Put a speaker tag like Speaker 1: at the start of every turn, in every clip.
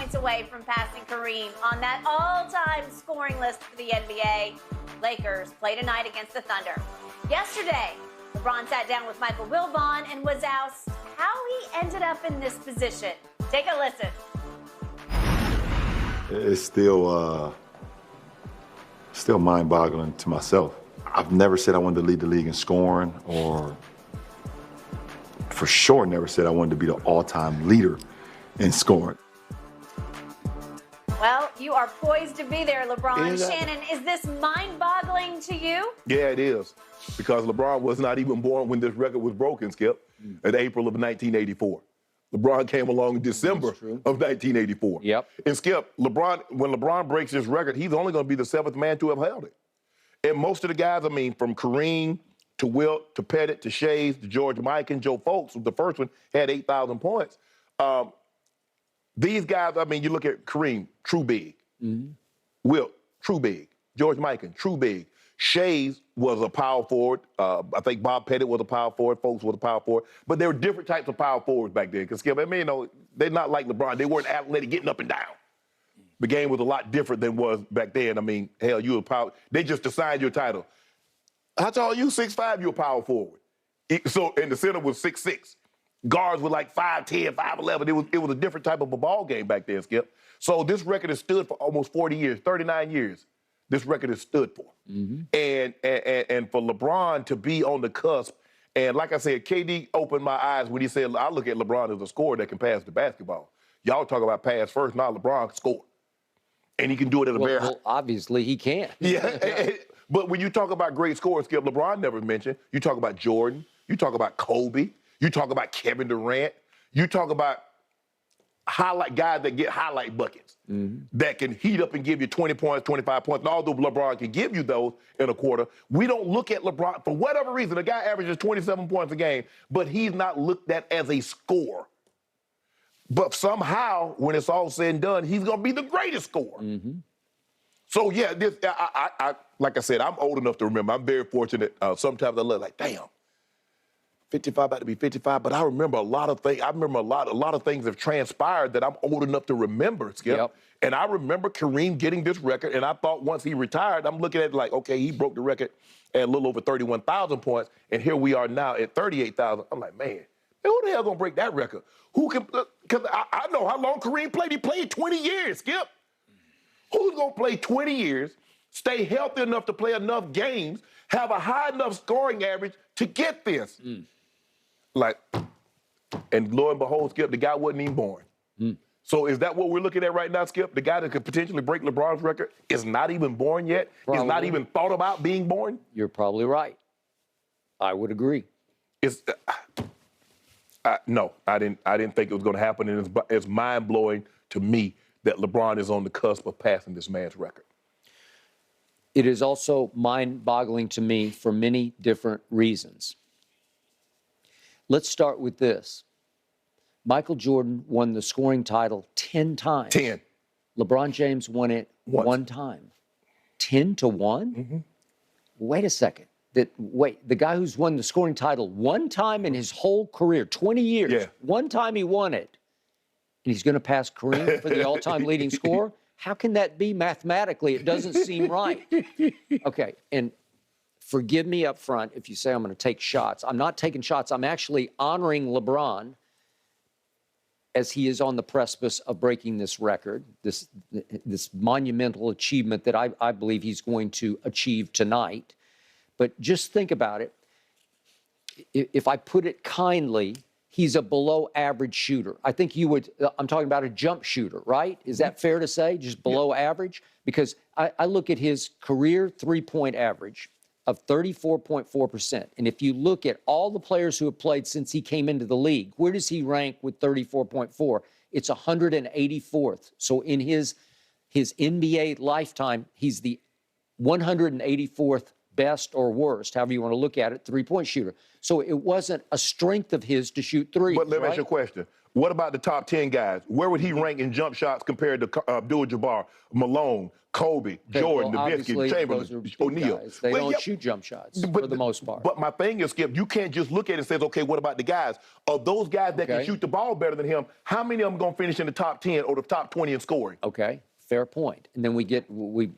Speaker 1: points away from passing Kareem on that all-time scoring list for the NBA. Lakers play tonight against the Thunder. Yesterday, LeBron sat down with Michael Wilbon and was asked how he ended up in this position. Take a listen.
Speaker 2: It's still mind-boggling to myself. I've never said I wanted to lead the league in scoring, or for sure never said I wanted to be the all-time leader in scoring.
Speaker 1: Well, you are poised to be there, LeBron. Shannon, is this mind-boggling to you?
Speaker 3: Yeah, it is. Because LeBron was not even born when this record was broken, Skip, in April of 1984. LeBron came along in December of 1984.
Speaker 4: Yep.
Speaker 3: And Skip, when LeBron breaks this record, he's only going to be the 7th man to have held it. And most of the guys, I mean, from Kareem to Wilt to Pettit to Shays to George Mikan, Joe Folks, the first one had 8,000 points. These guys, I mean, you look at Kareem, true big. Wilt, true big. George Mikan, true big. Shays was a power forward. I think Bob Pettit was a power forward. Folks was a power forward. But there were different types of power forwards back then. Because, Skip, I mean, you know, they're not like LeBron. They weren't athletic getting up and down. The game was a lot different than was back then. I mean, hell, you were power. They just assigned your title. How tall are you? 6'5", you're a power forward. So, and the center was 6'6". Guards were like 5'10", 5'11". It was a different type of a ball game back then, Skip. So this record has stood for almost 40 years, 39 years. This record has stood for. And for LeBron to be on the cusp, and like I said, KD opened my eyes when he said, I look at LeBron as a scorer that can pass the basketball. Y'all talk about pass first, now LeBron can score. And he can do it at a very high.
Speaker 4: Well, obviously he can.
Speaker 3: Yeah, but when you talk about great scorers, Skip, LeBron never mentioned. You talk about Jordan, you talk about Kobe, you talk about Kevin Durant, you talk about highlight guys that get highlight buckets, that can heat up and give you 20 points, 25 points. And although LeBron can give you those in a quarter, we don't look at LeBron, for whatever reason, the guy averages 27 points a game, but he's not looked at as a scorer. But somehow, when it's all said and done, he's going to be the greatest scorer. So, yeah, I like I said, I'm old enough to remember. I'm very fortunate. Sometimes I look like, damn, 55 about to be 55. But I remember a lot of things. I remember a lot of things have transpired that I'm old enough to remember, Skip.
Speaker 4: Yep.
Speaker 3: And I remember Kareem getting this record, and I thought once he retired, I'm looking at it like, okay, he broke the record at a little over 31,000 points, and here we are now at 38,000. I'm like, man, who the hell gonna break that record? Who can? Because I know how long Kareem played. He played 20 years, Skip. Who's gonna play 20 years, stay healthy enough to play enough games, have a high enough scoring average to get this? Like, and lo and behold, Skip, the guy wasn't even born. So is that what we're looking at right now, Skip? The guy that could potentially break LeBron's record is not even born yet? Is not even thought about being born?
Speaker 4: You're probably right. I would agree.
Speaker 3: It's no, I didn't think it was going to happen, and it's mind-blowing to me that LeBron is on the cusp of passing this man's record.
Speaker 4: It is also mind-boggling to me for many different reasons. Let's start with this. Michael Jordan won the scoring title 10 times.
Speaker 3: 10.
Speaker 4: LeBron James won it one time. 10-1? Wait a second. The guy who's won the scoring title one time in his whole career, 20 years, one time he won it, and he's going to pass Kareem for the all-time leading scorer? How can that be mathematically? It doesn't seem right. Okay, and forgive me up front if you say I'm going to take shots. I'm not taking shots. I'm actually honoring LeBron as he is on the precipice of breaking this record, this monumental achievement that I believe he's going to achieve tonight. But just think about it. If I put it kindly, he's a below average shooter. I think you would, I'm talking about a jump shooter, right? Is that fair to say, just below average? Because I look at his career three-point average of 34.4%. And if you look at all the players who have played since he came into the league, where does he rank with 34.4? It's 184th. So in his NBA lifetime, he's the 184th best or worst, however you want to look at it, three-point shooter. So it wasn't a strength of his to shoot threes.
Speaker 3: But let me
Speaker 4: right?
Speaker 3: ask you a question. What about the top 10 guys? Where would he rank in jump shots compared to Abdul-Jabbar, Malone, Kobe, Jordan, Nowitzki, Chamberlain, O'Neal?
Speaker 4: They don't shoot jump shots for the most part.
Speaker 3: But my thing is, Skip, you can't just look at it and say, okay, what about the guys? Of those guys that can shoot the ball better than him, how many of them going to finish in the top 10 or the top 20 in scoring?
Speaker 4: Okay, fair point. And then we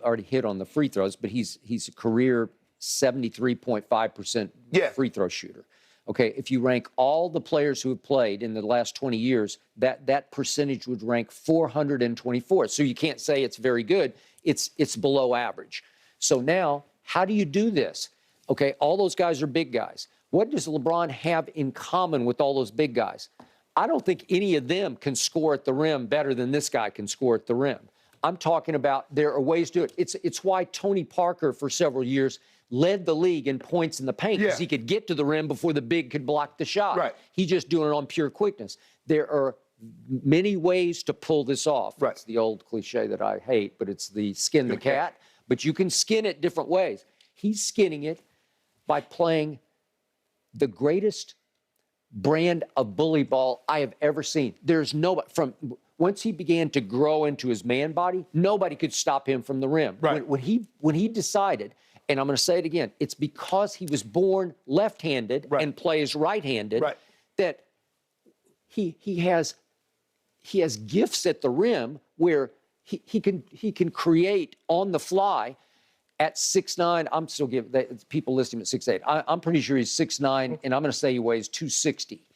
Speaker 4: already hit on the free throws, but he's a career 73.5% free throw shooter. Okay, if you rank all the players who have played in the last 20 years, that percentage would rank 424. So you can't say it's very good. It's below average. So now, how do you do this? Okay, all those guys are big guys. What does LeBron have in common with all those big guys? I don't think any of them can score at the rim better than this guy can score at the rim. I'm talking about there are ways to do it. It's why Tony Parker, for several years, led the league in points in the paint because he could get to the rim before the big could block the shot.
Speaker 3: Right.
Speaker 4: He's just doing it on pure quickness. There are many ways to pull this off.
Speaker 3: Right.
Speaker 4: It's the old cliche that I hate, but it's the skin the cat. But you can skin it different ways. He's skinning it by playing the greatest brand of bully ball I have ever seen. There's nobody once he began to grow into his man body, nobody could stop him from the rim.
Speaker 3: Right.
Speaker 4: When he decided, and I'm going to say it again, it's because he was born left-handed and plays right-handed that he has gifts at the rim where he can create on the fly at 6'9". I'm still giving people listing him at 6'8". I'm pretty sure he's 6'9", and I'm going to say he weighs 260.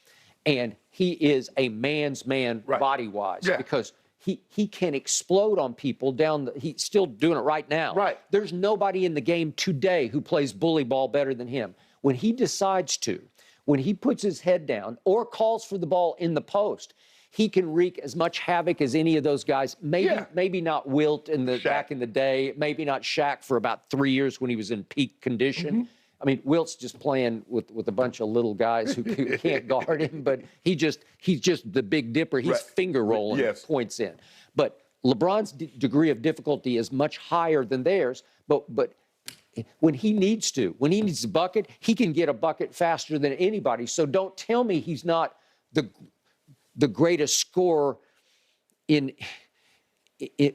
Speaker 4: And he is a man's man body-wise because he can explode on people he's still doing it right now.
Speaker 3: Right.
Speaker 4: There's nobody in the game today who plays bully ball better than him. When he decides to, when he puts his head down or calls for the ball in the post, he can wreak as much havoc as any of those guys. Maybe not Wilt back in the day. Maybe not Shaq for about 3 years when he was in peak condition. I mean, Wilt's just playing with a bunch of little guys who can't guard him, but he's just the Big Dipper. He's finger rolling points in. But LeBron's degree of difficulty is much higher than theirs. But when he needs to a bucket, he can get a bucket faster than anybody. So don't tell me he's not the greatest scorer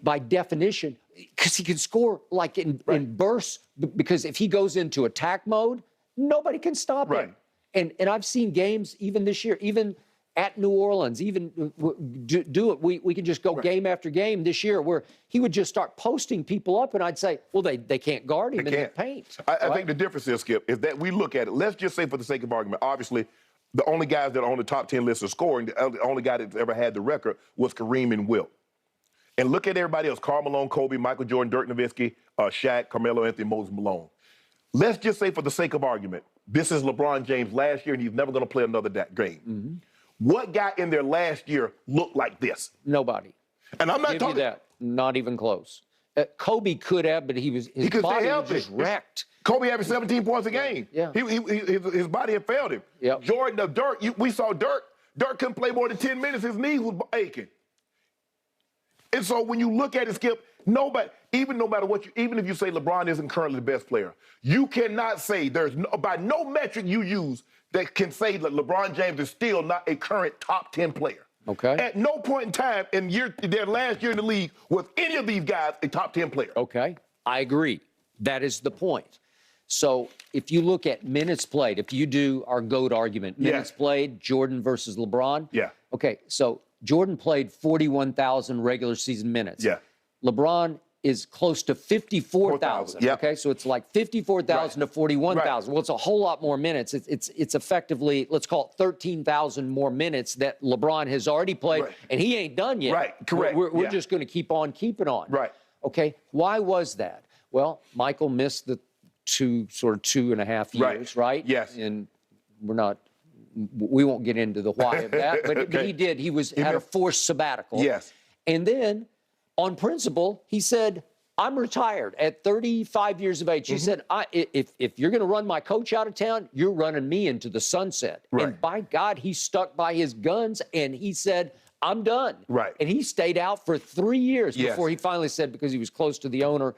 Speaker 4: by definition, because he can score like in bursts, because if he goes into attack mode, nobody can stop him. And I've seen games even this year, even at New Orleans, even do it. We can just go game after game this year where he would just start posting people up, and I'd say, well, they can't guard him in the paint.
Speaker 3: I think the difference is, Skip, is that we look at it. Let's just say, for the sake of argument, obviously, the only guys that are on the top 10 list of scoring, the only guy that's ever had the record was Kareem and Wilt. And look at everybody else: Karl Malone, Kobe, Michael Jordan, Dirk Nowitzki, Shaq, Carmelo Anthony, Moses Malone. Let's just say, for the sake of argument, this is LeBron James last year, and he's never going to play another game. What guy in there last year looked like this?
Speaker 4: Nobody.
Speaker 3: And I'm not
Speaker 4: Give
Speaker 3: talking
Speaker 4: you that. Not even close. Kobe could have, but his body was just wrecked.
Speaker 3: Kobe having 17 points a game.
Speaker 4: Yeah.
Speaker 3: His body had failed him.
Speaker 4: Yep.
Speaker 3: Jordan, Dirk, we saw Dirk. Dirk couldn't play more than 10 minutes. His knees was aching. And so when you look at it, Skip, nobody, even if you say LeBron isn't currently the best player, you cannot say by no metric you use that can say that LeBron James is still not a current top 10 player.
Speaker 4: Okay.
Speaker 3: At no point in time in their last year in the league was any of these guys a top 10 player.
Speaker 4: Okay, I agree. That is the point. So if you look at minutes played, if you do our GOAT argument, minutes played, Jordan versus LeBron.
Speaker 3: Yeah.
Speaker 4: Okay, so Jordan played 41,000 regular season minutes.
Speaker 3: Yeah.
Speaker 4: LeBron is close to 54,000.
Speaker 3: Yep.
Speaker 4: Okay, so it's like 54,000 to 41,000. Well, it's a whole lot more minutes. It's effectively, let's call it 13,000 more minutes that LeBron has already played, and he ain't done yet.
Speaker 3: Right, correct.
Speaker 4: We're just going to keep on keeping on.
Speaker 3: Right.
Speaker 4: Okay, why was that? Well, Michael missed the 2.5 years, right?
Speaker 3: Yes.
Speaker 4: And we won't get into the why of that, but he did. He had a forced sabbatical.
Speaker 3: Yes.
Speaker 4: And then, on principle, he said, I'm retired at 35 years of age. He said, if you're going to run my coach out of town, you're running me into the sunset.
Speaker 3: Right.
Speaker 4: And by God, he stuck by his guns, and he said, I'm done.
Speaker 3: Right.
Speaker 4: And he stayed out for 3 years before he finally said, because he was close to the owner,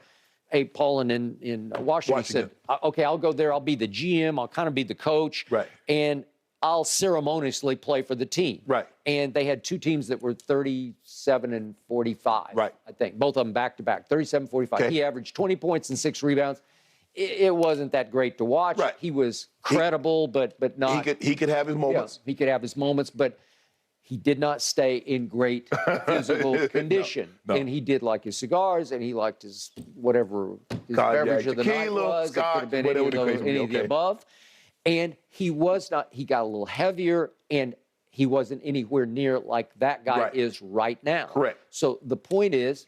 Speaker 4: Abe Pollin in Washington, he said, okay, I'll go there. I'll be the GM. I'll kind of be the coach.
Speaker 3: Right.
Speaker 4: And I'll ceremoniously play for the team.
Speaker 3: Right.
Speaker 4: And they had two teams that were 37 and 45.
Speaker 3: Right.
Speaker 4: I think. Both of them back-to-back, 37-45.
Speaker 3: Okay.
Speaker 4: He averaged 20 points and 6 rebounds. It wasn't that great to watch.
Speaker 3: Right.
Speaker 4: He was credible, but not.
Speaker 3: He could have his moments.
Speaker 4: Yeah, he could have his moments, but he did not stay in great physical condition.
Speaker 3: No.
Speaker 4: And he did like his cigars, and he liked his whatever his
Speaker 3: Cognac,
Speaker 4: beverage of the night
Speaker 3: tequila,
Speaker 4: was.
Speaker 3: scotch,
Speaker 4: It could have been any,
Speaker 3: whatever the case may be.
Speaker 4: any of the
Speaker 3: Okay.
Speaker 4: above. And he was not. He got a little heavier, and he wasn't anywhere near like that guy
Speaker 3: Right.
Speaker 4: is right now.
Speaker 3: Correct.
Speaker 4: So the point is,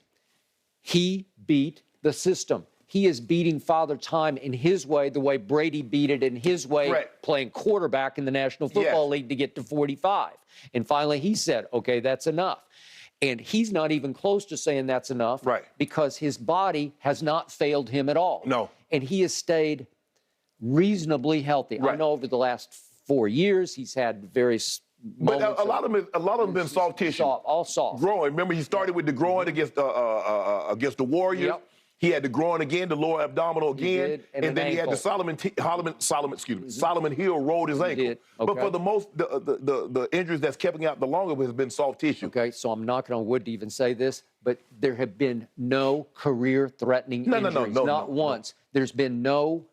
Speaker 4: he beat the system. He is beating Father Time in his way, the way Brady beat it in his way,
Speaker 3: Correct.
Speaker 4: playing quarterback in the National Football
Speaker 3: Yes.
Speaker 4: League to get to 45. And finally he said, okay, that's enough. And he's not even close to saying that's enough,
Speaker 3: Right.
Speaker 4: because his body has not failed him at all.
Speaker 3: No.
Speaker 4: And he has stayed reasonably healthy. I
Speaker 3: Right.
Speaker 4: know over the last 4 years he's had various
Speaker 3: But
Speaker 4: moments
Speaker 3: a lot of them been soft tissue.
Speaker 4: all soft.
Speaker 3: Groin. Remember, he started with the groin against the Warriors.
Speaker 4: Yep.
Speaker 3: He had the groin again, the lower abdominal again,
Speaker 4: did, and an
Speaker 3: then he had
Speaker 4: ankle.
Speaker 3: the Solomon Hill rolled his ankle.
Speaker 4: did,
Speaker 3: But
Speaker 4: okay.
Speaker 3: for the most, the injuries that's kept him out the longer has been soft tissue.
Speaker 4: Okay, so I'm knocking on wood to even say this, but there have been no career-threatening injuries. Not once. There's been no,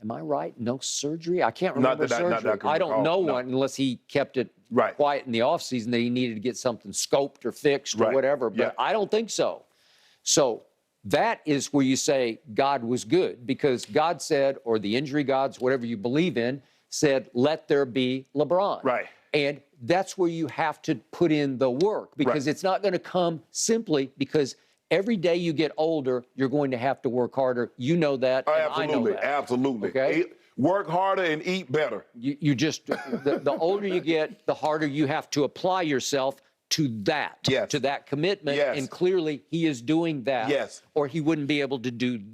Speaker 4: am I right? No surgery? I can't remember
Speaker 3: Not that
Speaker 4: surgery.
Speaker 3: I can
Speaker 4: I don't
Speaker 3: recall,
Speaker 4: know
Speaker 3: no.
Speaker 4: one unless he kept it
Speaker 3: Right.
Speaker 4: quiet in the offseason that he needed to get something scoped or fixed or
Speaker 3: Right.
Speaker 4: whatever, but
Speaker 3: Yeah.
Speaker 4: I don't think so. So that is where you say God was good, because God said, or the injury gods, whatever you believe in, said, let there be LeBron.
Speaker 3: Right.
Speaker 4: And that's where you have to put in the work, because
Speaker 3: Right.
Speaker 4: it's not going to come simply because every day you get older, you're going to have to work harder. You know that, and
Speaker 3: Absolutely,
Speaker 4: I know that.
Speaker 3: absolutely.
Speaker 4: Okay?
Speaker 3: Work harder and eat better.
Speaker 4: You just, the older you get, the harder you have to apply yourself to that,
Speaker 3: Yes.
Speaker 4: to that commitment.
Speaker 3: Yes.
Speaker 4: And clearly he is doing that,
Speaker 3: Yes.
Speaker 4: or he wouldn't be able to do